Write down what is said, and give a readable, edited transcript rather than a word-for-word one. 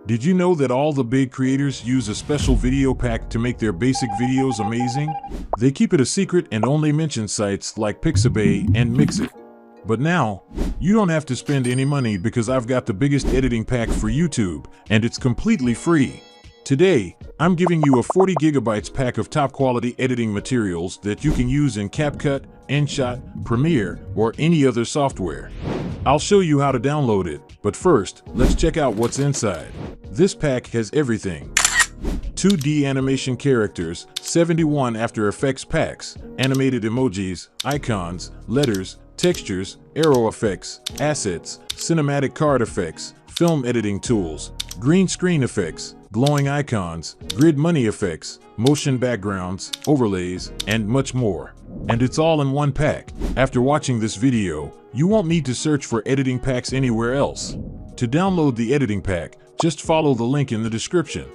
Did you know that all the big creators use a special video pack to make their basic videos amazing? They keep it a secret and only mention sites like Pixabay and Mixit. But now, you don't have to spend any money because I've got the biggest editing pack for YouTube, and it's completely free. Today, I'm giving you a 40 gigabytes pack of top quality editing materials that you can use in Capcut, Inshot, Premiere, or any other software. I'll show you how to download it, but first, let's check out what's inside. This pack has everything. 2D animation characters, 71 After Effects packs, animated emojis, icons, letters, textures, arrow effects, assets, cinematic card effects, film editing tools, green screen effects, glowing icons, grid money effects, motion backgrounds, overlays, and much more. And it's all in one pack. After watching this video, you won't need to search for editing packs anywhere else. To download the editing pack, just follow the link in the description.